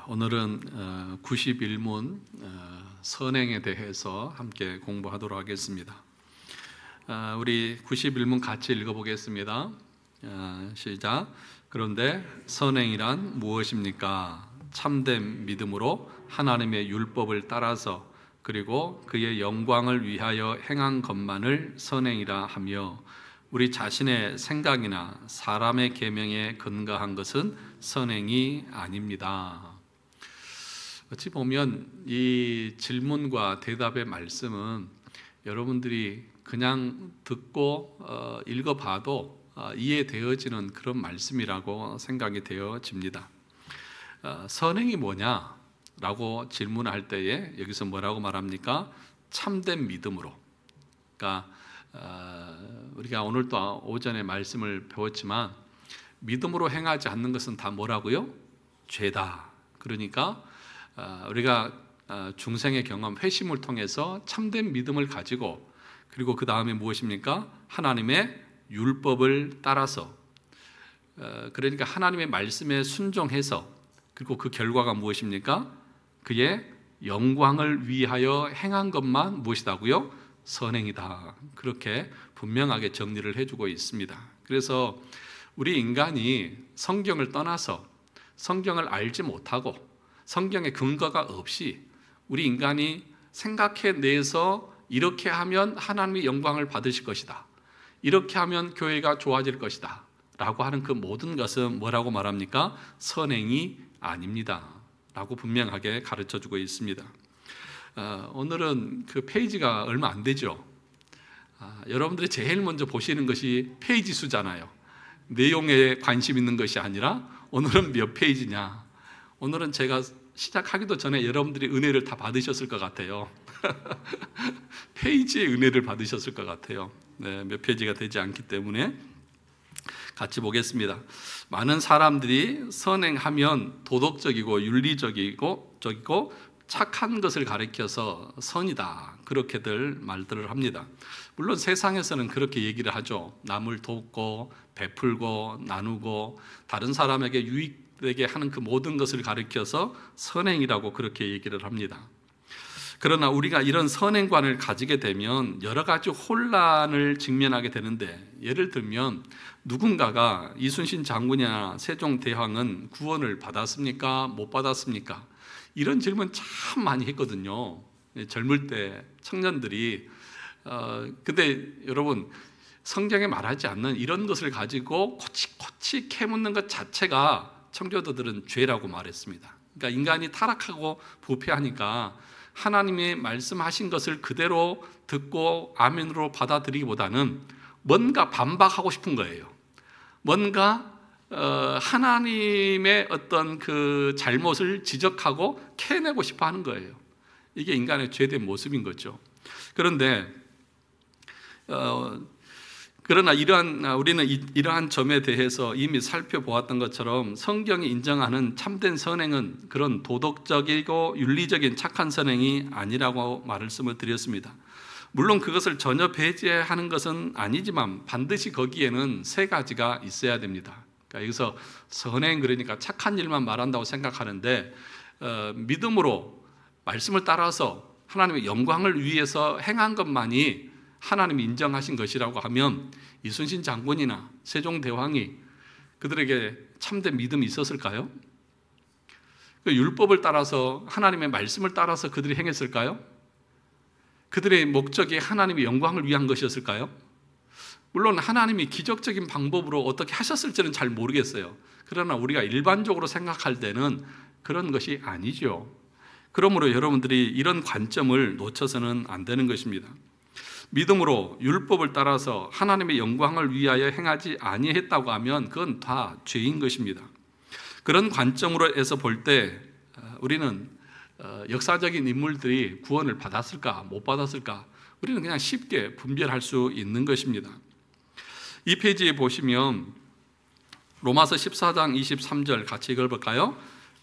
오늘은 91문 선행에 대해서 함께 공부하도록 하겠습니다. 우리 91문 같이 읽어보겠습니다. 시작. 그런데 선행이란 무엇입니까? 참된 믿음으로 하나님의 율법을 따라서 그리고 그의 영광을 위하여 행한 것만을 선행이라 하며 우리 자신의 생각이나 사람의 계명에 근거한 것은 선행이 아닙니다. 어찌 보면 이 질문과 대답의 말씀은 여러분들이 그냥 듣고 읽어봐도 이해되어지는 그런 말씀이라고 생각이 되어집니다. 선행이 뭐냐라고 질문할 때에 여기서 뭐라고 말합니까? 참된 믿음으로. 그러니까 우리가 오늘 또 오전에 말씀을 배웠지만 믿음으로 행하지 않는 것은 다 뭐라고요? 죄다. 그러니까 우리가 중생의 경험, 회심을 통해서 참된 믿음을 가지고 그리고 그 다음에 무엇입니까? 하나님의 율법을 따라서 그러니까 하나님의 말씀에 순종해서 그리고 그 결과가 무엇입니까? 그의 영광을 위하여 행한 것만 무엇이다고요? 선행이다. 그렇게 분명하게 정리를 해주고 있습니다. 그래서 우리 인간이 성경을 떠나서 성경을 알지 못하고 성경의 근거가 없이 우리 인간이 생각해내서 이렇게 하면 하나님의 영광을 받으실 것이다, 이렇게 하면 교회가 좋아질 것이다 라고 하는 그 모든 것은 뭐라고 말합니까? 선행이 아닙니다 라고 분명하게 가르쳐주고 있습니다. 오늘은 그 페이지가 얼마 안 되죠. 여러분들이 제일 먼저 보시는 것이 페이지 수잖아요. 내용에 관심 있는 것이 아니라 오늘은 몇 페이지냐. 오늘은 제가 시작하기도 전에 여러분들이 은혜를 다 받으셨을 것 같아요. 페이지의 은혜를 받으셨을 것 같아요. 네, 몇 페이지가 되지 않기 때문에 같이 보겠습니다. 많은 사람들이 선행하면 도덕적이고 윤리적이고 착한 것을 가리켜서 선이다, 그렇게들 말들을 합니다. 물론 세상에서는 그렇게 얘기를 하죠. 남을 돕고 베풀고 나누고 다른 사람에게 유익되게 하는 그 모든 것을 가리켜서 선행이라고 그렇게 얘기를 합니다. 그러나 우리가 이런 선행관을 가지게 되면 여러 가지 혼란을 직면하게 되는데, 예를 들면 누군가가 이순신 장군이나 세종대왕은 구원을 받았습니까? 못 받았습니까? 이런 질문 참 많이 했거든요. 젊을 때 청년들이. 근데 여러분, 성경에 말하지 않는 이런 것을 가지고 코치코치 캐묻는 것 자체가 청교도들은 죄라고 말했습니다. 그러니까 인간이 타락하고 부패하니까 하나님이 말씀하신 것을 그대로 듣고 아멘으로 받아들이기보다는 뭔가 반박하고 싶은 거예요. 뭔가 하나님의 어떤 그 잘못을 지적하고 캐내고 싶어 하는 거예요. 이게 인간의 죄된 모습인 거죠. 그런데 그러나 우리는 이러한 점에 대해서 이미 살펴보았던 것처럼 성경이 인정하는 참된 선행은 그런 도덕적이고 윤리적인 착한 선행이 아니라고 말씀을 드렸습니다. 물론 그것을 전혀 배제하는 것은 아니지만 반드시 거기에는 세 가지가 있어야 됩니다. 그러니까 여기서 선행, 그러니까 착한 일만 말한다고 생각하는데 믿음으로 말씀을 따라서 하나님의 영광을 위해서 행한 것만이 하나님이 인정하신 것이라고 하면 이순신 장군이나 세종대왕이 그들에게 참된 믿음이 있었을까요? 그 율법을 따라서 하나님의 말씀을 따라서 그들이 행했을까요? 그들의 목적이 하나님의 영광을 위한 것이었을까요? 물론 하나님이 기적적인 방법으로 어떻게 하셨을지는 잘 모르겠어요. 그러나 우리가 일반적으로 생각할 때는 그런 것이 아니죠. 그러므로 여러분들이 이런 관점을 놓쳐서는 안 되는 것입니다. 믿음으로 율법을 따라서 하나님의 영광을 위하여 행하지 아니했다고 하면 그건 다 죄인 것입니다. 그런 관점으로 해서 볼 때 우리는 역사적인 인물들이 구원을 받았을까 못 받았을까 우리는 그냥 쉽게 분별할 수 있는 것입니다. 이 페이지에 보시면 로마서 14장 23절 같이 읽어볼까요?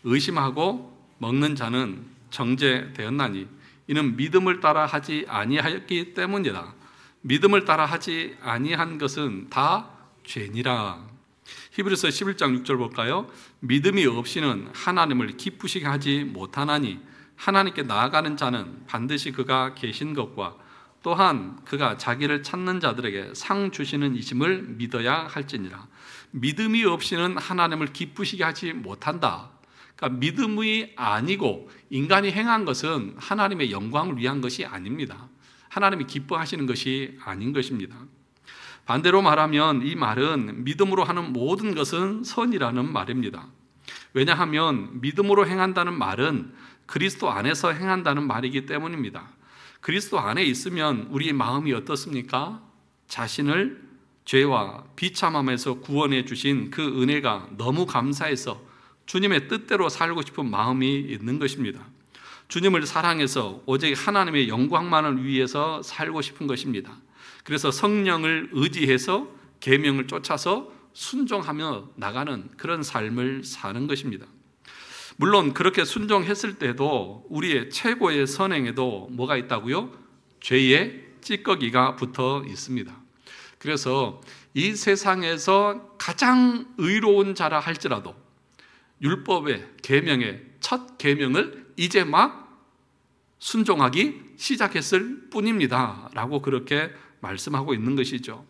의심하고 먹는 자는 정죄되었나니 이는 믿음을 따라 하지 아니하였기 때문이다. 믿음을 따라 하지 아니한 것은 다 죄니라. 히브리서 11장 6절 볼까요? 믿음이 없이는 하나님을 기쁘시게 하지 못하나니 하나님께 나아가는 자는 반드시 그가 계신 것과 또한 그가 자기를 찾는 자들에게 상 주시는 이심을 믿어야 할지니라. 믿음이 없이는 하나님을 기쁘시게 하지 못한다. 그러니까 믿음이 아니고 인간이 행한 것은 하나님의 영광을 위한 것이 아닙니다. 하나님이 기뻐하시는 것이 아닌 것입니다. 반대로 말하면 이 말은 믿음으로 하는 모든 것은 선이라는 말입니다. 왜냐하면 믿음으로 행한다는 말은 그리스도 안에서 행한다는 말이기 때문입니다. 그리스도 안에 있으면 우리의 마음이 어떻습니까? 자신을 죄와 비참함에서 구원해 주신 그 은혜가 너무 감사해서 주님의 뜻대로 살고 싶은 마음이 있는 것입니다. 주님을 사랑해서 오직 하나님의 영광만을 위해서 살고 싶은 것입니다. 그래서 성령을 의지해서 계명을 쫓아서 순종하며 나가는 그런 삶을 사는 것입니다. 물론 그렇게 순종했을 때도 우리의 최고의 선행에도 뭐가 있다고요? 죄의 찌꺼기가 붙어 있습니다. 그래서 이 세상에서 가장 의로운 자라 할지라도 율법의 계명의 첫 계명을 이제 막 순종하기 시작했을 뿐입니다 라고 그렇게 말씀하고 있는 것이죠.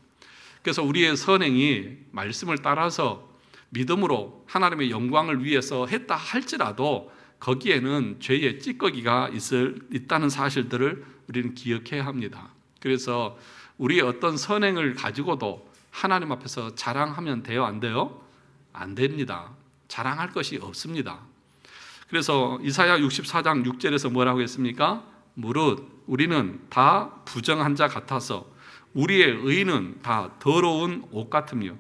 그래서 우리의 선행이 말씀을 따라서 믿음으로 하나님의 영광을 위해서 했다 할지라도 거기에는 죄의 찌꺼기가 있다는 사실들을 우리는 기억해야 합니다. 그래서 우리의 어떤 선행을 가지고도 하나님 앞에서 자랑하면 돼요? 안 돼요? 안 됩니다. 자랑할 것이 없습니다. 그래서 이사야 64장 6절에서 뭐라고 했습니까? 무릇 우리는 다 부정한 자 같아서 우리의 의는 다 더러운 옷 같으며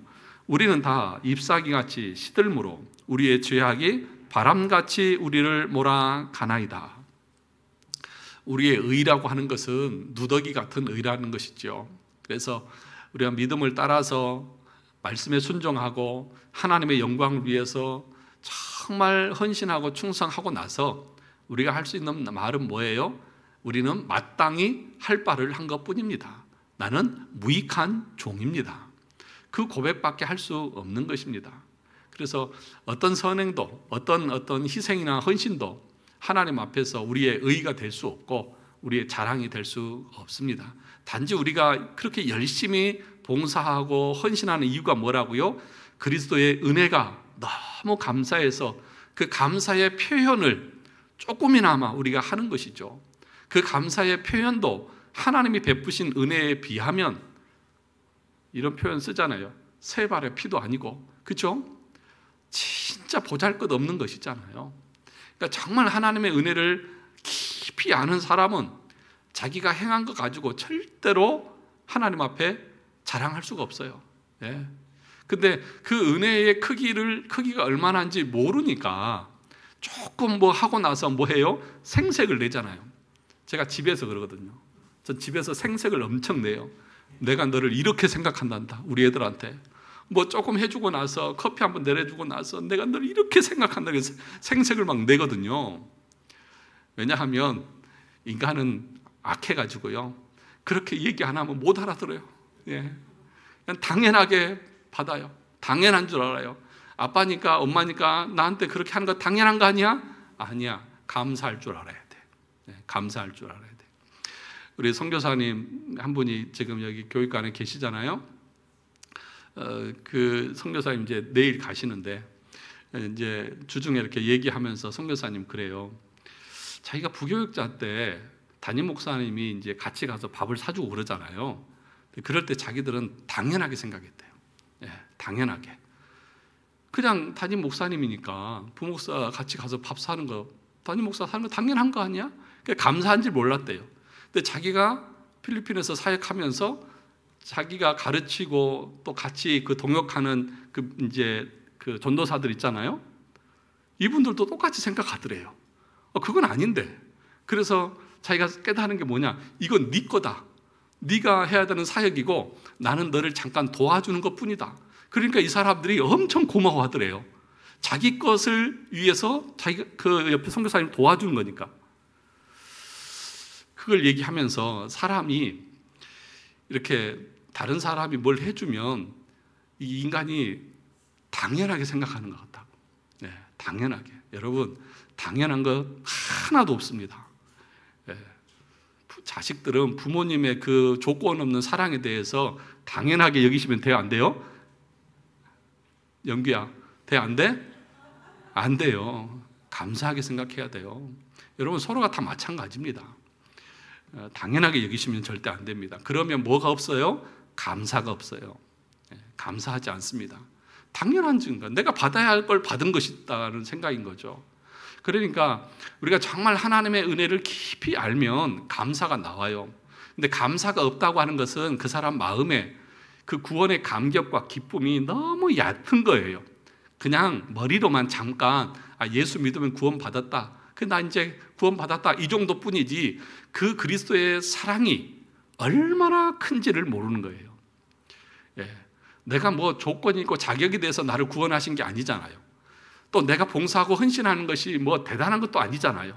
우리는 다 잎사귀같이 시들므로 우리의 죄악이 바람같이 우리를 몰아가나이다. 우리의 의라고 하는 것은 누더기 같은 의라는 것이죠. 그래서 우리가 믿음을 따라서 말씀에 순종하고 하나님의 영광을 위해서 정말 헌신하고 충성하고 나서 우리가 할 수 있는 말은 뭐예요? 우리는 마땅히 할 바를 한 것뿐입니다. 나는 무익한 종입니다. 그 고백밖에 할 수 없는 것입니다. 그래서 어떤 선행도 어떤 희생이나 헌신도 하나님 앞에서 우리의 의의가 될 수 없고 우리의 자랑이 될 수 없습니다. 단지 우리가 그렇게 열심히 봉사하고 헌신하는 이유가 뭐라고요? 그리스도의 은혜가 너무 감사해서 그 감사의 표현을 조금이나마 우리가 하는 것이죠. 그 감사의 표현도 하나님이 베푸신 은혜에 비하면 이런 표현 쓰잖아요. 세 발의 피도 아니고, 그렇죠? 진짜 보잘것없는 것이잖아요. 그러니까 정말 하나님의 은혜를 깊이 아는 사람은 자기가 행한 것 가지고 절대로 하나님 앞에 자랑할 수가 없어요. 예. 근데 그 은혜의 크기가 얼마나인지 모르니까 조금 뭐 하고 나서 뭐 해요? 생색을 내잖아요. 제가 집에서 그러거든요. 전 집에서 생색을 엄청 내요. 내가 너를 이렇게 생각한단다, 우리 애들한테. 뭐 조금 해주고 나서 커피 한번 내려주고 나서 내가 너를 이렇게 생각한다, 그래서 생색을 막 내거든요. 왜냐하면 인간은 악해가지고요, 그렇게 얘기 안 하면 못 알아들어요. 예. 그냥 당연하게 받아요. 당연한 줄 알아요. 아빠니까 엄마니까 나한테 그렇게 하는 거 당연한 거 아니야? 아니야. 감사할 줄 알아야 돼. 네, 감사할 줄 알아야 돼. 우리 선교사님 한 분이 지금 여기 교육관에 계시잖아요. 그 선교사님 이제 내일 가시는데 이제 주중에 이렇게 얘기하면서 선교사님 그래요. 자기가 부교육자 때 담임 목사님이 이제 같이 가서 밥을 사주고 그러잖아요. 그럴 때 자기들은 당연하게 생각했대요. 예, 당연하게. 그냥 담임 목사님이니까 부목사 같이 가서 밥 사는 거, 담임 목사 사는 거 당연한 거 아니야? 감사한 줄 몰랐대요. 근데 자기가 필리핀에서 사역하면서 자기가 가르치고 또 같이 그 동역하는 그 전도사들 있잖아요. 이분들도 똑같이 생각하더래요. 그건 아닌데. 그래서 자기가 깨달은 게 뭐냐? 이건 네 거다. 네가 해야 되는 사역이고 나는 너를 잠깐 도와주는 것뿐이다. 그러니까 이 사람들이 엄청 고마워하더래요. 자기 것을 위해서 자기가 그 옆에 선교사님 도와주는 거니까. 그걸 얘기하면서 사람이 이렇게 다른 사람이 뭘 해주면 이 인간이 당연하게 생각하는 것 같다고. 네, 당연하게. 여러분, 당연한 것 하나도 없습니다. 네, 자식들은 부모님의 그 조건 없는 사랑에 대해서 당연하게 여기시면 돼요, 안 돼요? 영규야, 돼, 안 돼? 안 돼요. 감사하게 생각해야 돼요. 여러분, 서로가 다 마찬가지입니다. 당연하게 여기시면 절대 안 됩니다. 그러면 뭐가 없어요? 감사가 없어요. 감사하지 않습니다. 당연한 증거, 내가 받아야 할 걸 받은 것이다는 생각인 거죠. 그러니까 우리가 정말 하나님의 은혜를 깊이 알면 감사가 나와요. 근데 감사가 없다고 하는 것은 그 사람 마음에 그 구원의 감격과 기쁨이 너무 얕은 거예요. 그냥 머리로만 잠깐 예수 믿으면 구원받았다, 나 이제 구원받았다, 이 정도뿐이지 그 그리스도의 사랑이 얼마나 큰지를 모르는 거예요. 내가 뭐 조건이 있고 자격이 돼서 나를 구원하신 게 아니잖아요. 또 내가 봉사하고 헌신하는 것이 뭐 대단한 것도 아니잖아요.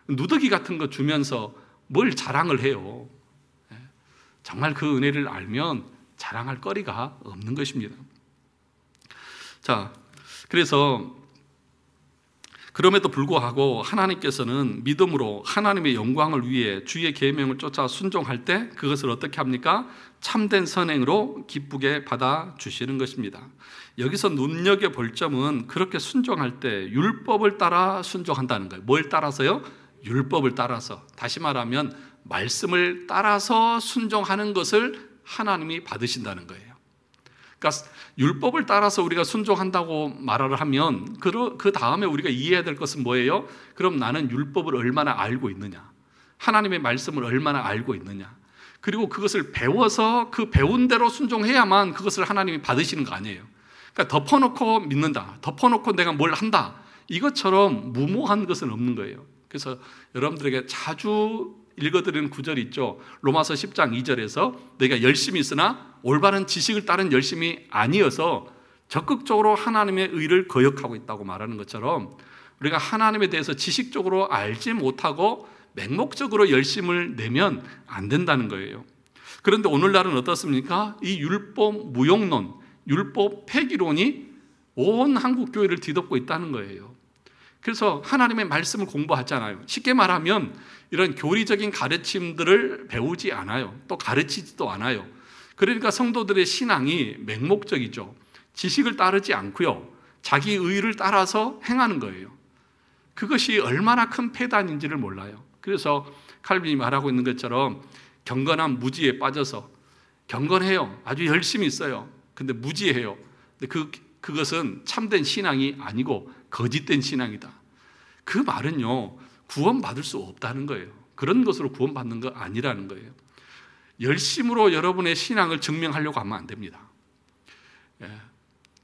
누더기 같은 거 주면서 뭘 자랑을 해요. 정말 그 은혜를 알면 자랑할 거리가 없는 것입니다. 자, 그래서 그럼에도 불구하고 하나님께서는 믿음으로 하나님의 영광을 위해 주의 계명을 쫓아 순종할 때 그것을 어떻게 합니까? 참된 선행으로 기쁘게 받아주시는 것입니다. 여기서 눈여겨볼 점은 그렇게 순종할 때 율법을 따라 순종한다는 거예요. 뭘 따라서요? 율법을 따라서. 다시 말하면 말씀을 따라서 순종하는 것을 하나님이 받으신다는 거예요. 그러니까 율법을 따라서 우리가 순종한다고 말을 하면 그 다음에 우리가 이해해야 될 것은 뭐예요? 그럼 나는 율법을 얼마나 알고 있느냐, 하나님의 말씀을 얼마나 알고 있느냐, 그리고 그것을 배워서 그 배운 대로 순종해야만 그것을 하나님이 받으시는 거 아니에요. 그러니까 덮어놓고 믿는다, 덮어놓고 내가 뭘 한다, 이것처럼 무모한 것은 없는 거예요. 그래서 여러분들에게 자주 읽어드리는 구절이 있죠. 로마서 10장 2절에서 너희가 열심히 있으나 올바른 지식을 따른 열심이 아니어서 적극적으로 하나님의 의를 거역하고 있다고 말하는 것처럼 우리가 하나님에 대해서 지식적으로 알지 못하고 맹목적으로 열심을 내면 안 된다는 거예요. 그런데 오늘날은 어떻습니까? 이 율법 무용론, 율법 폐기론이 온 한국 교회를 뒤덮고 있다는 거예요. 그래서 하나님의 말씀을 공부하잖아요. 쉽게 말하면 이런 교리적인 가르침들을 배우지 않아요. 또 가르치지도 않아요. 그러니까 성도들의 신앙이 맹목적이죠. 지식을 따르지 않고요, 자기 의를 따라서 행하는 거예요. 그것이 얼마나 큰 폐단인지를 몰라요. 그래서 칼빈이 말하고 있는 것처럼 경건한 무지에 빠져서 경건해요, 아주 열심히 있어요, 근데 무지해요. 근데 그것은 참된 신앙이 아니고 거짓된 신앙이다. 그 말은요, 구원받을 수 없다는 거예요. 그런 것으로 구원받는 거 아니라는 거예요. 열심으로 여러분의 신앙을 증명하려고 하면 안 됩니다.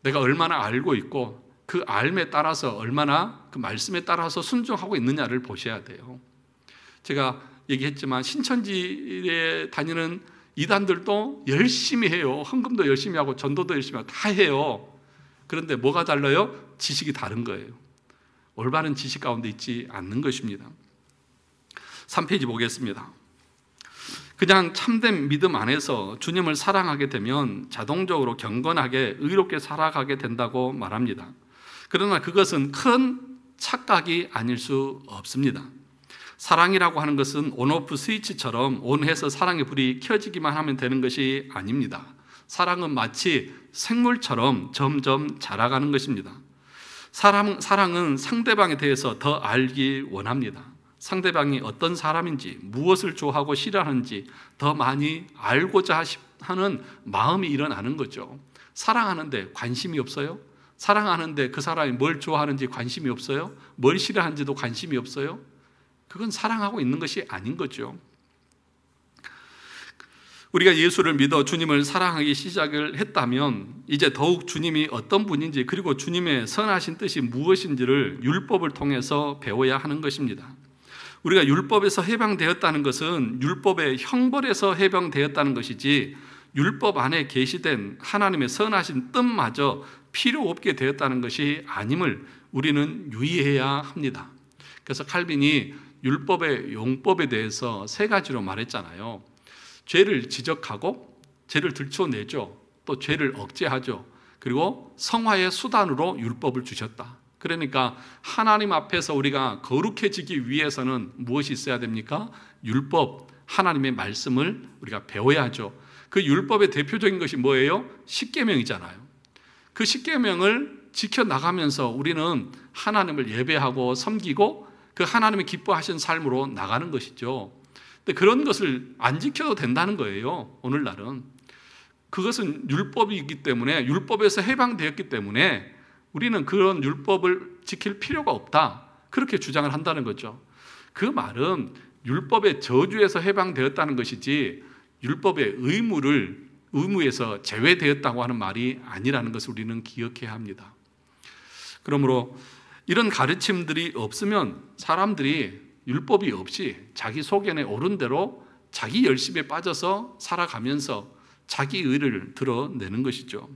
내가 얼마나 알고 있고 그 알에 따라서 얼마나 그 말씀에 따라서 순종하고 있느냐를 보셔야 돼요. 제가 얘기했지만 신천지에 다니는 이단들도 열심히 해요. 헌금도 열심히 하고 전도도 열심히 하고 다 해요. 그런데 뭐가 달라요? 지식이 다른 거예요. 올바른 지식 가운데 있지 않는 것입니다. 3페이지 보겠습니다. 그냥 참된 믿음 안에서 주님을 사랑하게 되면 자동적으로 경건하게 의롭게 살아가게 된다고 말합니다. 그러나 그것은 큰 착각이 아닐 수 없습니다. 사랑이라고 하는 것은 온오프 스위치처럼 온해서 사랑의 불이 켜지기만 하면 되는 것이 아닙니다. 사랑은 마치 생물처럼 점점 자라가는 것입니다. 사랑은 상대방에 대해서 더 알기 원합니다. 상대방이 어떤 사람인지, 무엇을 좋아하고 싫어하는지 더 많이 알고자 하는 마음이 일어나는 거죠. 사랑하는데 관심이 없어요? 사랑하는데 그 사람이 뭘 좋아하는지 관심이 없어요? 뭘 싫어하는지도 관심이 없어요? 그건 사랑하고 있는 것이 아닌 거죠. 우리가 예수를 믿어 주님을 사랑하기 시작을 했다면 이제 더욱 주님이 어떤 분인지, 그리고 주님의 선하신 뜻이 무엇인지를 율법을 통해서 배워야 하는 것입니다. 우리가 율법에서 해방되었다는 것은 율법의 형벌에서 해방되었다는 것이지 율법 안에 계시된 하나님의 선하신 뜻마저 필요 없게 되었다는 것이 아님을 우리는 유의해야 합니다. 그래서 칼빈이 율법의 용법에 대해서 3가지로 말했잖아요. 죄를 지적하고, 죄를 들춰내죠, 또 죄를 억제하죠, 그리고 성화의 수단으로 율법을 주셨다. 그러니까 하나님 앞에서 우리가 거룩해지기 위해서는 무엇이 있어야 됩니까? 율법, 하나님의 말씀을 우리가 배워야 하죠. 그 율법의 대표적인 것이 뭐예요? 십계명이잖아요. 그 십계명을 지켜나가면서 우리는 하나님을 예배하고 섬기고 그 하나님의 기뻐하신 삶으로 나가는 것이죠. 근데 그런 것을 안 지켜도 된다는 거예요. 오늘날은. 그것은 율법이기 때문에, 율법에서 해방되었기 때문에 우리는 그런 율법을 지킬 필요가 없다, 그렇게 주장을 한다는 거죠. 그 말은 율법의 저주에서 해방되었다는 것이지 율법의 의무에서 제외되었다고 하는 말이 아니라는 것을 우리는 기억해야 합니다. 그러므로 이런 가르침들이 없으면 사람들이 율법이 없이 자기 속견에 오른 대로 자기 열심에 빠져서 살아가면서 자기 의를 드러내는 것이죠.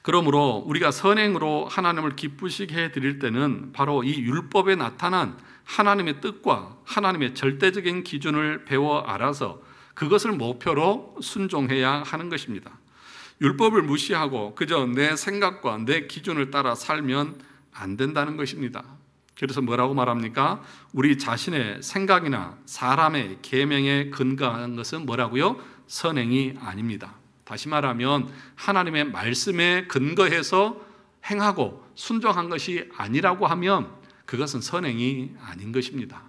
그러므로 우리가 선행으로 하나님을 기쁘시게 해드릴 때는 바로 이 율법에 나타난 하나님의 뜻과 하나님의 절대적인 기준을 배워 알아서 그것을 목표로 순종해야 하는 것입니다. 율법을 무시하고 그저 내 생각과 내 기준을 따라 살면 안 된다는 것입니다. 그래서 뭐라고 말합니까? 우리 자신의 생각이나 사람의 계명에 근거한 것은 뭐라고요? 선행이 아닙니다. 다시 말하면 하나님의 말씀에 근거해서 행하고 순종한 것이 아니라고 하면 그것은 선행이 아닌 것입니다.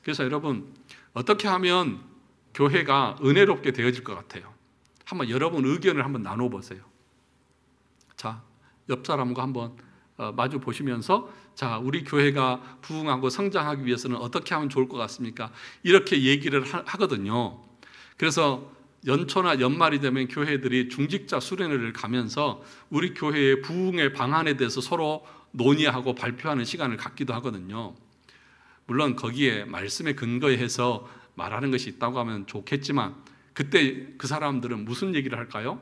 그래서 여러분, 어떻게 하면 교회가 은혜롭게 되어질 것 같아요? 한번 여러분 의견을 한번 나눠보세요. 자, 옆 사람과 한번 마주 보시면서, 자, 우리 교회가 부흥하고 성장하기 위해서는 어떻게 하면 좋을 것 같습니까? 이렇게 얘기를 하거든요. 그래서 연초나 연말이 되면 교회들이 중직자 수련회를 가면서 우리 교회의 부흥의 방안에 대해서 서로 논의하고 발표하는 시간을 갖기도 하거든요. 물론 거기에 말씀에 근거해서 말하는 것이 있다고 하면 좋겠지만, 그때 그 사람들은 무슨 얘기를 할까요?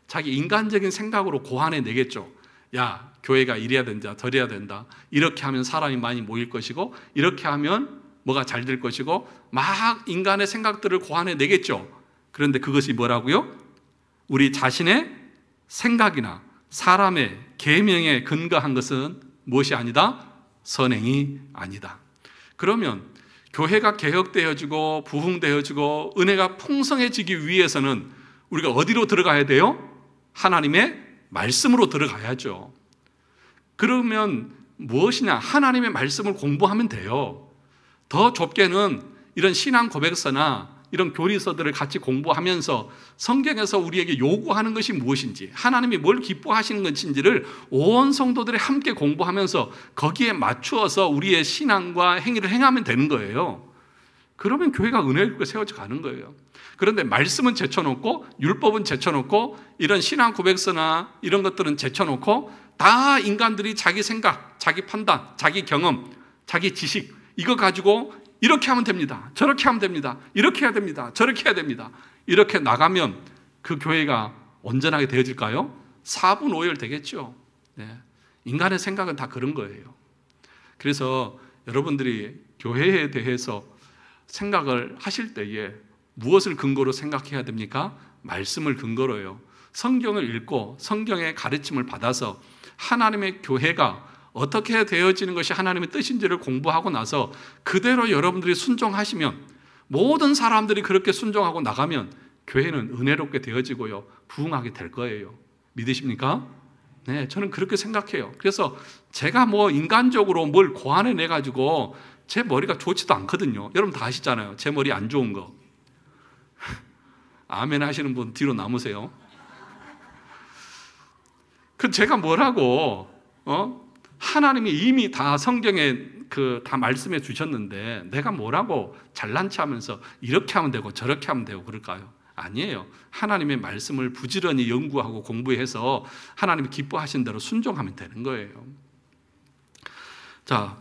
자기 인간적인 생각으로 고안해 내겠죠. 야, 교회가 이래야 된다, 저래야 된다, 이렇게 하면 사람이 많이 모일 것이고 이렇게 하면 뭐가 잘 될 것이고, 막 인간의 생각들을 고안해 내겠죠. 그런데 그것이 뭐라고요? 우리 자신의 생각이나 사람의 계명에 근거한 것은 무엇이 아니다? 선행이 아니다. 그러면 교회가 개혁되어지고 부흥되어지고 은혜가 풍성해지기 위해서는 우리가 어디로 들어가야 돼요? 하나님의 말씀으로 들어가야죠. 그러면 무엇이냐? 하나님의 말씀을 공부하면 돼요. 더 좁게는 이런 신앙 고백서나 이런 교리서들을 같이 공부하면서 성경에서 우리에게 요구하는 것이 무엇인지, 하나님이 뭘 기뻐하시는 것인지를 온 성도들이 함께 공부하면서 거기에 맞추어서 우리의 신앙과 행위를 행하면 되는 거예요. 그러면 교회가 은혜롭게 세워져 가는 거예요. 그런데 말씀은 제쳐놓고, 율법은 제쳐놓고, 이런 신앙 고백서나 이런 것들은 제쳐놓고 다 인간들이 자기 생각, 자기 판단, 자기 경험, 자기 지식, 이거 가지고 이렇게 하면 됩니다, 저렇게 하면 됩니다, 이렇게 해야 됩니다, 저렇게 해야 됩니다, 이렇게 나가면 그 교회가 온전하게 되어질까요? 4분 5열 되겠죠. 네. 인간의 생각은 다 그런 거예요. 그래서 여러분들이 교회에 대해서 생각을 하실 때에 무엇을 근거로 생각해야 됩니까? 말씀을 근거로요. 성경을 읽고 성경의 가르침을 받아서 하나님의 교회가 어떻게 되어지는 것이 하나님의 뜻인지를 공부하고 나서 그대로 여러분들이 순종하시면, 모든 사람들이 그렇게 순종하고 나가면 교회는 은혜롭게 되어지고요, 부흥하게 될 거예요. 믿으십니까? 네, 저는 그렇게 생각해요. 그래서 제가 뭐 인간적으로 뭘 고안해 내가지고 제 머리가 좋지도 않거든요. 여러분 다 아시잖아요, 제 머리 안 좋은 거. 아멘 하시는 분 뒤로 남으세요. 그 제가 뭐라고, 하나님이 이미 다 성경에 다 말씀해 주셨는데 내가 뭐라고 잘난 체 하면서 이렇게 하면 되고 저렇게 하면 되고 그럴까요? 아니에요. 하나님의 말씀을 부지런히 연구하고 공부해서 하나님이 기뻐하신 대로 순종하면 되는 거예요. 자,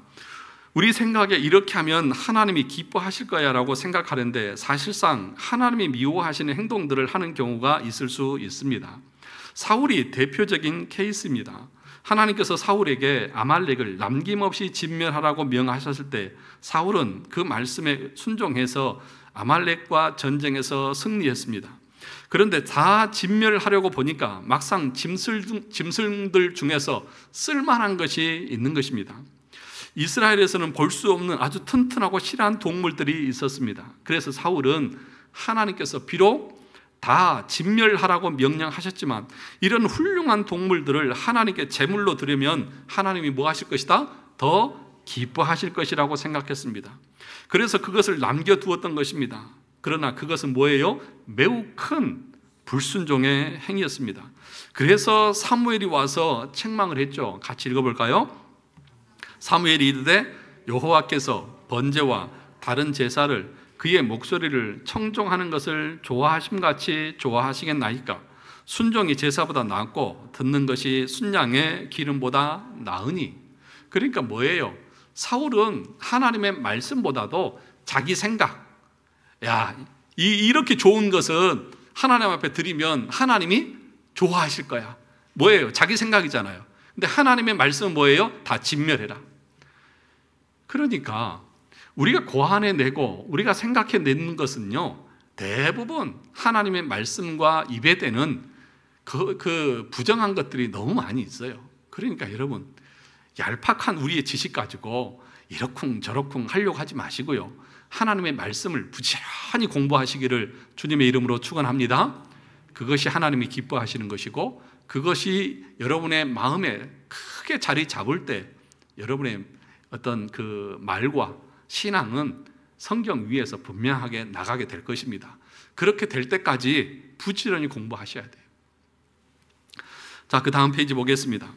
우리 생각에 이렇게 하면 하나님이 기뻐하실 거야 라고 생각하는데, 사실상 하나님이 미워하시는 행동들을 하는 경우가 있을 수 있습니다. 사울이 대표적인 케이스입니다. 하나님께서 사울에게 아말렉을 남김없이 진멸하라고 명하셨을 때 사울은 그 말씀에 순종해서 아말렉과 전쟁에서 승리했습니다. 그런데 다 진멸하려고 보니까 막상 짐승들 중에서 쓸만한 것이 있는 것입니다. 이스라엘에서는 볼 수 없는 아주 튼튼하고 실한 동물들이 있었습니다. 그래서 사울은 하나님께서 비록 다 진멸하라고 명령하셨지만 이런 훌륭한 동물들을 하나님께 제물로 드리면 하나님이 뭐 하실 것이다? 더 기뻐하실 것이라고 생각했습니다. 그래서 그것을 남겨두었던 것입니다. 그러나 그것은 뭐예요? 매우 큰 불순종의 행위였습니다. 그래서 사무엘이 와서 책망을 했죠. 같이 읽어볼까요? 사무엘이 이르되 여호와께서 번제와 다른 제사를 그의 목소리를 청종하는 것을 좋아하심같이 좋아하시겠나이까? 순종이 제사보다 낫고 듣는 것이 순양의 기름보다 나으니. 그러니까 뭐예요? 사울은 하나님의 말씀보다도 자기 생각, 이렇게 좋은 것은 하나님 앞에 드리면 하나님이 좋아하실 거야. 뭐예요? 자기 생각이잖아요. 근데 하나님의 말씀은 뭐예요? 다 진멸해라. 그러니까 우리가 고안해내고 우리가 생각해내는 것은요, 대부분 하나님의 말씀과 입에 대는 그 부정한 것들이 너무 많이 있어요. 그러니까 여러분, 얄팍한 우리의 지식 가지고 이러쿵 저러쿵 하려고 하지 마시고요, 하나님의 말씀을 부지런히 공부하시기를 주님의 이름으로 축원합니다. 그것이 하나님이 기뻐하시는 것이고, 그것이 여러분의 마음에 크게 자리 잡을 때 여러분의 어떤 그 말과 신앙은 성경 위에서 분명하게 나가게 될 것입니다. 그렇게 될 때까지 부지런히 공부하셔야 돼요. 자, 그 다음 페이지 보겠습니다.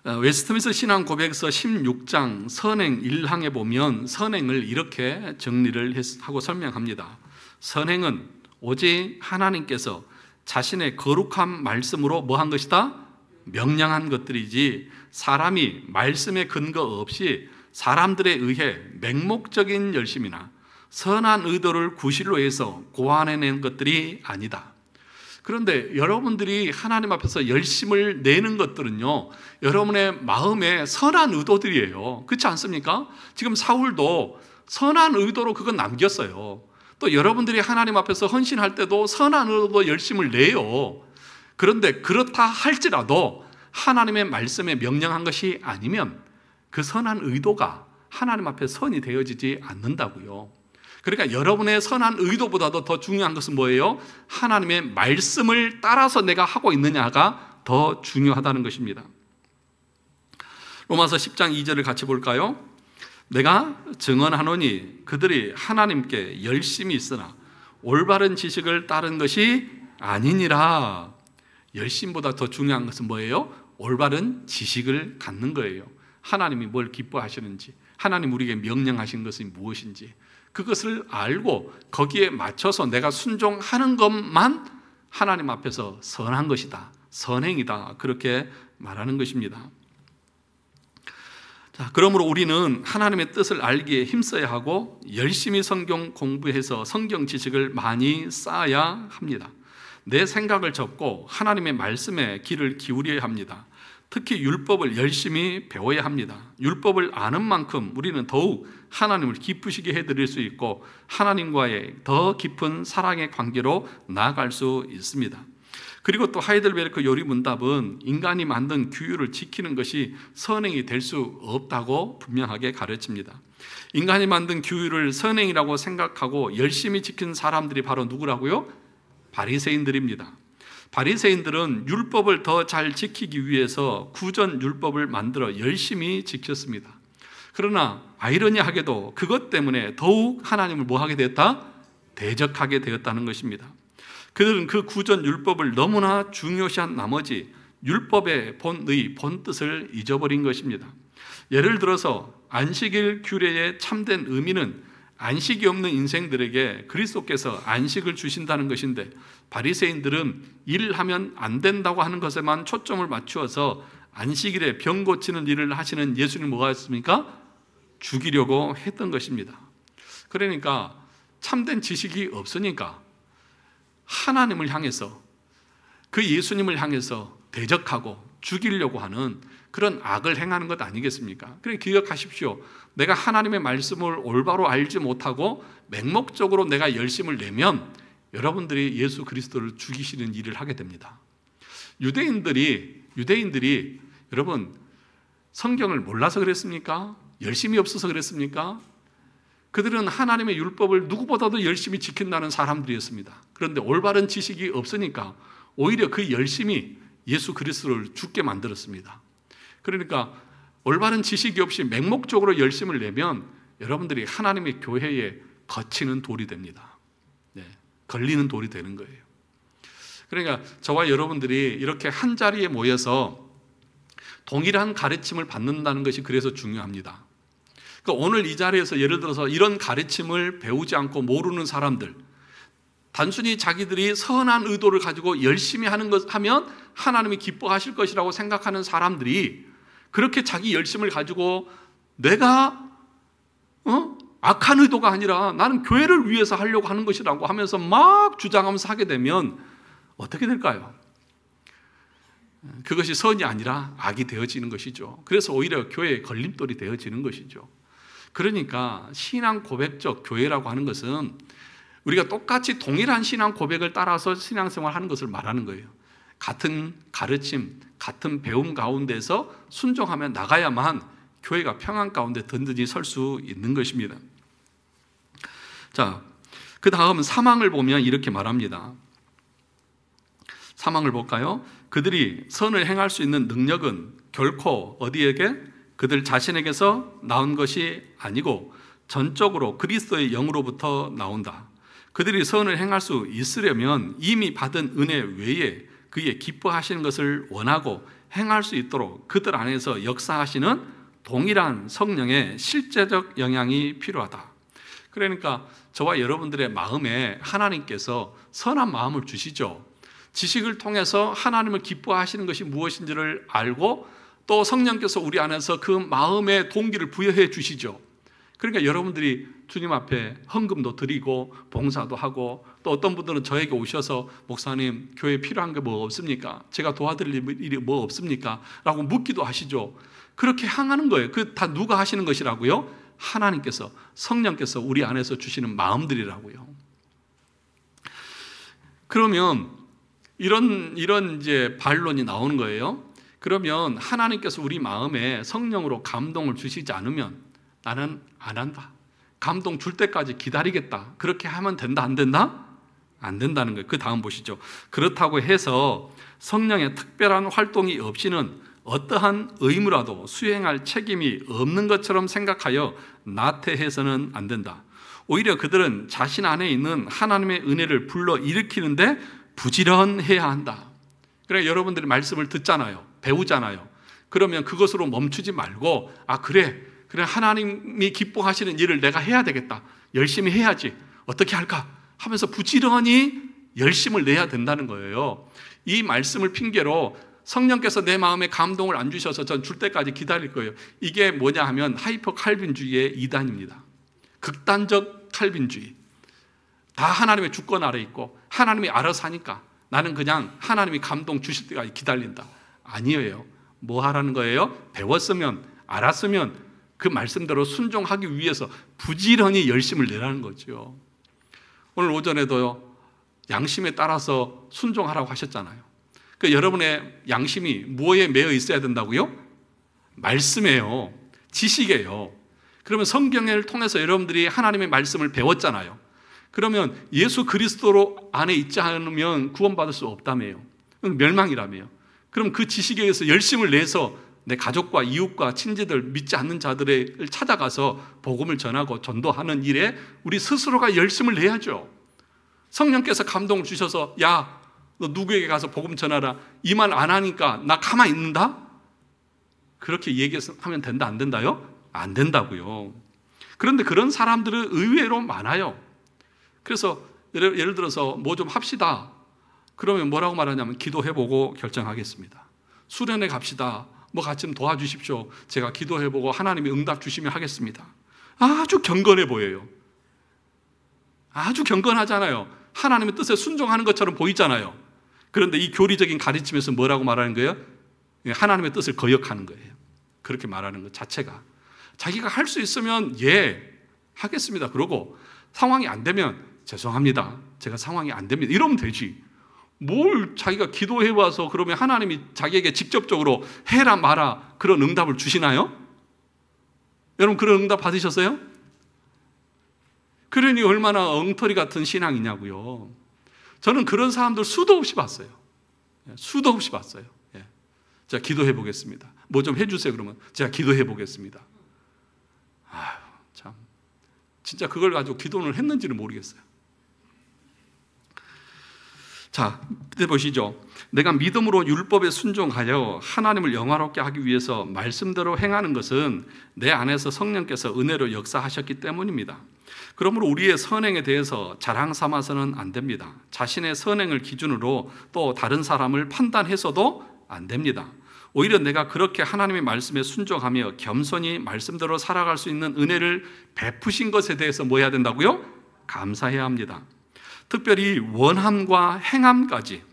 웨스트민스터 신앙 고백서 16장 선행 1항에 보면 선행을 이렇게 정리를 하고 설명합니다. 선행은 오직 하나님께서 자신의 거룩한 말씀으로 뭐 한 것이다? 명령한 것들이지, 사람이 말씀에 근거 없이 사람들에 의해 맹목적인 열심이나 선한 의도를 구실로 해서 고안해낸 것들이 아니다. 그런데 여러분들이 하나님 앞에서 열심을 내는 것들은요, 여러분의 마음에 선한 의도들이에요. 그렇지 않습니까? 지금 사울도 선한 의도로 그건 남겼어요. 또 여러분들이 하나님 앞에서 헌신할 때도 선한 의도로 열심을 내요. 그런데 그렇다 할지라도 하나님의 말씀에 명령한 것이 아니면 그 선한 의도가 하나님 앞에 선이 되어지지 않는다고요. 그러니까 여러분의 선한 의도보다도 더 중요한 것은 뭐예요? 하나님의 말씀을 따라서 내가 하고 있느냐가 더 중요하다는 것입니다. 로마서 10장 2절을 같이 볼까요? 내가 증언하노니 그들이 하나님께 열심히 있으나 올바른 지식을 따른 것이 아니니라. 열심보다 더 중요한 것은 뭐예요? 올바른 지식을 갖는 거예요. 하나님이 뭘 기뻐하시는지, 하나님 우리에게 명령하신 것이 무엇인지, 그것을 알고 거기에 맞춰서 내가 순종하는 것만 하나님 앞에서 선한 것이다, 선행이다, 그렇게 말하는 것입니다. 자, 그러므로 우리는 하나님의 뜻을 알기에 힘써야 하고 열심히 성경 공부해서 성경 지식을 많이 쌓아야 합니다. 내 생각을 접고 하나님의 말씀에 귀를 기울여야 합니다. 특히 율법을 열심히 배워야 합니다. 율법을 아는 만큼 우리는 더욱 하나님을 기쁘시게 해드릴 수 있고 하나님과의 더 깊은 사랑의 관계로 나아갈 수 있습니다. 그리고 또 하이델베르크 요리문답은 인간이 만든 규율을 지키는 것이 선행이 될 수 없다고 분명하게 가르칩니다. 인간이 만든 규율을 선행이라고 생각하고 열심히 지킨 사람들이 바로 누구라고요? 바리새인들입니다. 바리새인들은 율법을 더 잘 지키기 위해서 구전 율법을 만들어 열심히 지켰습니다. 그러나 아이러니하게도 그것 때문에 더욱 하나님을 뭐하게 되었다? 대적하게 되었다는 것입니다. 그들은 그 구전 율법을 너무나 중요시한 나머지 율법의 본뜻을 잊어버린 것입니다. 예를 들어서 안식일 규례의 참된 의미는 안식이 없는 인생들에게 그리스도께서 안식을 주신다는 것인데, 바리새인들은 일하면 안 된다고 하는 것에만 초점을 맞추어서 안식일에 병 고치는 일을 하시는 예수님을 뭐가 했습니까? 죽이려고 했던 것입니다. 그러니까 참된 지식이 없으니까 하나님을 향해서, 그 예수님을 향해서 대적하고 죽이려고 하는 그런 악을 행하는 것 아니겠습니까? 그러니까 기억하십시오. 내가 하나님의 말씀을 올바로 알지 못하고 맹목적으로 내가 열심을 내면 여러분들이 예수 그리스도를 죽이시는 일을 하게 됩니다. 유대인들이 여러분 성경을 몰라서 그랬습니까? 열심이 없어서 그랬습니까? 그들은 하나님의 율법을 누구보다도 열심히 지킨다는 사람들이었습니다. 그런데 올바른 지식이 없으니까 오히려 그 열심이 예수 그리스도를 죽게 만들었습니다. 그러니까 올바른 지식이 없이 맹목적으로 열심을 내면 여러분들이 하나님의 교회에 거치는 돌이 됩니다. 네, 걸리는 돌이 되는 거예요. 그러니까 저와 여러분들이 이렇게 한 자리에 모여서 동일한 가르침을 받는다는 것이 그래서 중요합니다. 그러니까 오늘 이 자리에서 예를 들어서 이런 가르침을 배우지 않고 모르는 사람들, 단순히 자기들이 선한 의도를 가지고 열심히 하면 하나님이 기뻐하실 것이라고 생각하는 사람들이 그렇게 자기 열심을 가지고 내가 악한 의도가 아니라 나는 교회를 위해서 하려고 하는 것이라고 하면서 막 주장하면서 하게 되면 어떻게 될까요? 그것이 선이 아니라 악이 되어지는 것이죠. 그래서 오히려 교회의 걸림돌이 되어지는 것이죠. 그러니까 신앙 고백적 교회라고 하는 것은 우리가 똑같이 동일한 신앙 고백을 따라서 신앙생활 하는 것을 말하는 거예요. 같은 가르침, 같은 배움 가운데서 순종하며 나가야만 교회가 평안 가운데 든든히 설 수 있는 것입니다. 자, 그 다음 사망을 보면 이렇게 말합니다. 사망을 볼까요? 그들이 선을 행할 수 있는 능력은 결코 어디에게? 그들 자신에게서 나온 것이 아니고 전적으로 그리스도의 영으로부터 나온다. 그들이 선을 행할 수 있으려면 이미 받은 은혜 외에 그의 기뻐하시는 것을 원하고 행할 수 있도록 그들 안에서 역사하시는 동일한 성령의 실제적 영향이 필요하다. 그러니까 저와 여러분들의 마음에 하나님께서 선한 마음을 주시죠. 지식을 통해서 하나님을 기뻐하시는 것이 무엇인지를 알고 또 성령께서 우리 안에서 그 마음의 동기를 부여해 주시죠. 그러니까 여러분들이 주님 앞에 헌금도 드리고 봉사도 하고 또 어떤 분들은 저에게 오셔서 목사님 교회에 필요한 게 뭐 없습니까? 제가 도와드릴 일이 뭐 없습니까? 라고 묻기도 하시죠. 그렇게 향하는 거예요. 그 다 누가 하시는 것이라고요? 하나님께서, 성령께서 우리 안에서 주시는 마음들이라고요. 그러면 이런 이제 반론이 나오는 거예요. 그러면 하나님께서 우리 마음에 성령으로 감동을 주시지 않으면 나는 안 한다. 감동 줄 때까지 기다리겠다. 그렇게 하면 된다, 안 된다? 안 된다는 거예요. 그 다음 보시죠. 그렇다고 해서 성령의 특별한 활동이 없이는 어떠한 의무라도 수행할 책임이 없는 것처럼 생각하여 나태해서는 안 된다. 오히려 그들은 자신 안에 있는 하나님의 은혜를 불러일으키는데 부지런해야 한다. 그래, 여러분들이 말씀을 듣잖아요. 배우잖아요. 그러면 그것으로 멈추지 말고 그래 하나님이 기뻐하시는 일을 내가 해야 되겠다. 열심히 해야지. 어떻게 할까? 하면서 부지런히 열심을 내야 된다는 거예요. 이 말씀을 핑계로 성령께서 내 마음에 감동을 안 주셔서 전 줄 때까지 기다릴 거예요. 이게 뭐냐 하면 하이퍼 칼빈주의의 이단입니다. 극단적 칼빈주의. 다 하나님의 주권 아래 있고 하나님이 알아서 하니까 나는 그냥 하나님이 감동 주실 때까지 기다린다. 아니에요. 뭐 하라는 거예요? 배웠으면 알았으면 그 말씀대로 순종하기 위해서 부지런히 열심을 내라는 거죠. 오늘 오전에도 양심에 따라서 순종하라고 하셨잖아요. 그 여러분의 양심이 뭐에 매여 있어야 된다고요? 말씀이에요. 지식이에요. 그러면 성경을 통해서 여러분들이 하나님의 말씀을 배웠잖아요. 그러면 예수 그리스도 안에 있지 않으면 구원받을 수 없다며요. 멸망이라며요. 그럼 그 지식에 의해서 열심을 내서 내 가족과 이웃과 친지들, 믿지 않는 자들을 찾아가서 복음을 전하고 전도하는 일에 우리 스스로가 열심을 내야죠. 성령께서 감동을 주셔서 야, 너 누구에게 가서 복음 전하라. 이 말 안 하니까 나 가만히 있는다? 그렇게 얘기하면 된다, 안 된다요? 안 된다고요. 그런데 그런 사람들은 의외로 많아요. 그래서 예를 들어서 뭐 좀 합시다. 그러면 뭐라고 말하냐면 기도해보고 결정하겠습니다. 수련회 갑시다. 뭐 같이 좀 도와주십시오. 제가 기도해보고 하나님이 응답 주시면 하겠습니다. 아주 경건해 보여요. 아주 경건하잖아요. 하나님의 뜻에 순종하는 것처럼 보이잖아요. 그런데 이 교리적인 가르침에서 뭐라고 말하는 거예요? 하나님의 뜻을 거역하는 거예요. 그렇게 말하는 것 자체가. 자기가 할 수 있으면 예, 하겠습니다. 그러고 상황이 안 되면 죄송합니다, 제가 상황이 안 됩니다, 이러면 되지. 뭘 자기가 기도해 와서 그러면 하나님이 자기에게 직접적으로 해라 마라 그런 응답을 주시나요? 여러분 그런 응답 받으셨어요? 그러니 얼마나 엉터리 같은 신앙이냐고요. 저는 그런 사람들 수도 없이 봤어요. 수도 없이 봤어요. 제가 기도해 보겠습니다. 뭐 좀 해주세요. 그러면 제가 기도해 보겠습니다. 아유, 참, 진짜 그걸 가지고 기도를 했는지는 모르겠어요. 자, 이제 보시죠. 내가 믿음으로 율법에 순종하여 하나님을 영화롭게 하기 위해서 말씀대로 행하는 것은 내 안에서 성령께서 은혜로 역사하셨기 때문입니다. 그러므로 우리의 선행에 대해서 자랑 삼아서는 안 됩니다. 자신의 선행을 기준으로 또 다른 사람을 판단해서도 안 됩니다. 오히려 내가 그렇게 하나님의 말씀에 순종하며 겸손히 말씀대로 살아갈 수 있는 은혜를 베푸신 것에 대해서 뭐 해야 된다고요? 감사해야 합니다. 특별히 원함과 행함까지,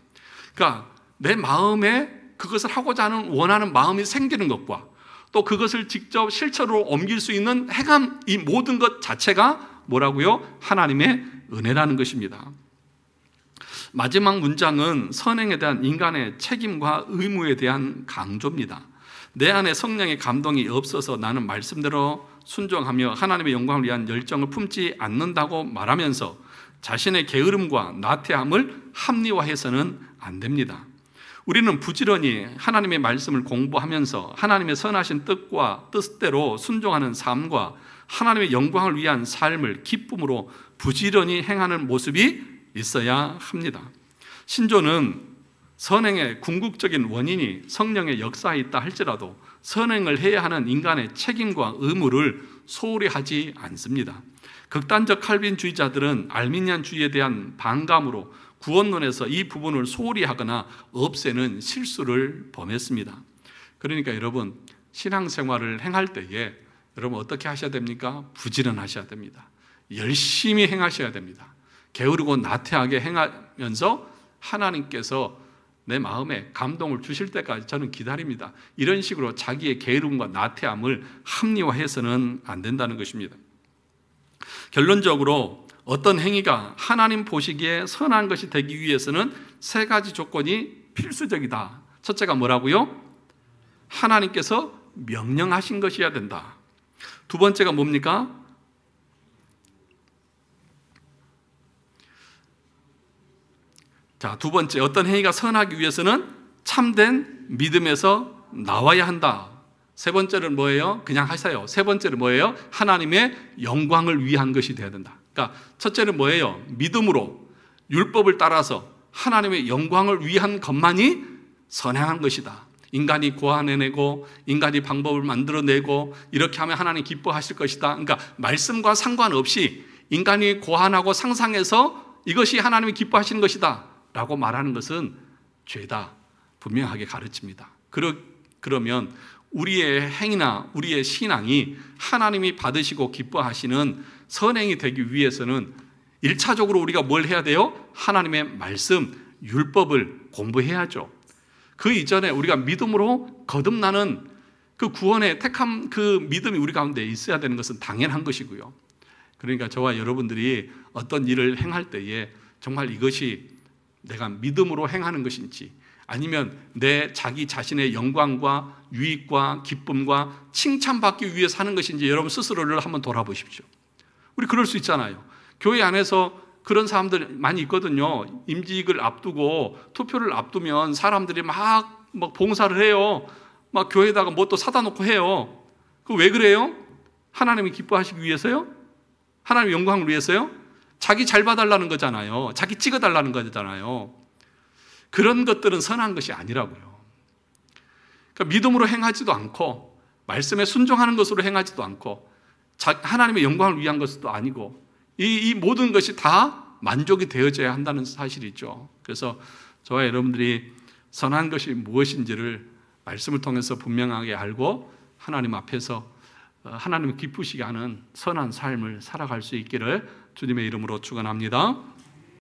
그러니까 내 마음에 그것을 하고자 하는 원하는 마음이 생기는 것과 또 그것을 직접 실천으로 옮길 수 있는 행함, 이 모든 것 자체가 뭐라고요? 하나님의 은혜라는 것입니다. 마지막 문장은 선행에 대한 인간의 책임과 의무에 대한 강조입니다. 내 안에 성령의 감동이 없어서 나는 말씀대로 순종하며 하나님의 영광을 위한 열정을 품지 않는다고 말하면서 자신의 게으름과 나태함을 합리화해서는 안 됩니다. 우리는 부지런히 하나님의 말씀을 공부하면서 하나님의 선하신 뜻대로 순종하는 삶과 하나님의 영광을 위한 삶을 기쁨으로 부지런히 행하는 모습이 있어야 합니다. 신조는 선행의 궁극적인 원인이 성령의 역사에 있다 할지라도 선행을 해야 하는 인간의 책임과 의무를 소홀히 하지 않습니다. 극단적 칼빈주의자들은 알미니안주의에 대한 반감으로 구원론에서 이 부분을 소홀히 하거나 없애는 실수를 범했습니다. 그러니까 여러분, 신앙생활을 행할 때에 여러분 어떻게 하셔야 됩니까? 부지런하셔야 됩니다. 열심히 행하셔야 됩니다. 게으르고 나태하게 행하면서 하나님께서 내 마음에 감동을 주실 때까지 저는 기다립니다. 이런 식으로 자기의 게으름과 나태함을 합리화해서는 안 된다는 것입니다. 결론적으로 어떤 행위가 하나님 보시기에 선한 것이 되기 위해서는 세 가지 조건이 필수적이다. 첫째가 뭐라고요? 하나님께서 명령하신 것이어야 된다. 두 번째가 뭡니까? 자, 두 번째, 어떤 행위가 선하기 위해서는 참된 믿음에서 나와야 한다. 세 번째는 뭐예요? 그냥 하세요. 세 번째는 뭐예요? 하나님의 영광을 위한 것이 되어야 된다. 그러니까 첫째는 뭐예요? 믿음으로 율법을 따라서 하나님의 영광을 위한 것만이 선행한 것이다. 인간이 고안해내고 인간이 방법을 만들어내고 이렇게 하면 하나님 기뻐하실 것이다. 그러니까 말씀과 상관없이 인간이 고안하고 상상해서 이것이 하나님이 기뻐하시는 것이다 라고 말하는 것은 죄다. 분명하게 가르칩니다. 그러면 우리의 행위나 우리의 신앙이 하나님이 받으시고 기뻐하시는 선행이 되기 위해서는 1차적으로 우리가 뭘 해야 돼요? 하나님의 말씀, 율법을 공부해야죠. 그 이전에 우리가 믿음으로 거듭나는 그 구원의 택함, 그 믿음이 우리 가운데 있어야 되는 것은 당연한 것이고요. 그러니까 저와 여러분들이 어떤 일을 행할 때에 정말 이것이 내가 믿음으로 행하는 것인지 아니면 내 자기 자신의 영광과 유익과 기쁨과 칭찬받기 위해서 하는 것인지 여러분 스스로를 한번 돌아보십시오. 우리 그럴 수 있잖아요. 교회 안에서 그런 사람들 많이 있거든요. 임직을 앞두고 투표를 앞두면 사람들이 막 봉사를 해요. 막 교회에다가 뭐 또 사다 놓고 해요. 그 왜 그래요? 하나님이 기뻐하시기 위해서요? 하나님의 영광을 위해서요? 자기 잘 봐달라는 거잖아요. 자기 찍어달라는 거잖아요. 그런 것들은 선한 것이 아니라고요. 그러니까 믿음으로 행하지도 않고 말씀에 순종하는 것으로 행하지도 않고 하나님의 영광을 위한 것도 아니고 이 모든 것이 다 만족이 되어져야 한다는 사실이죠. 그래서 저와 여러분들이 선한 것이 무엇인지를 말씀을 통해서 분명하게 알고 하나님 앞에서 하나님을 기쁘시게 하는 선한 삶을 살아갈 수 있기를 주님의 이름으로 축원합니다.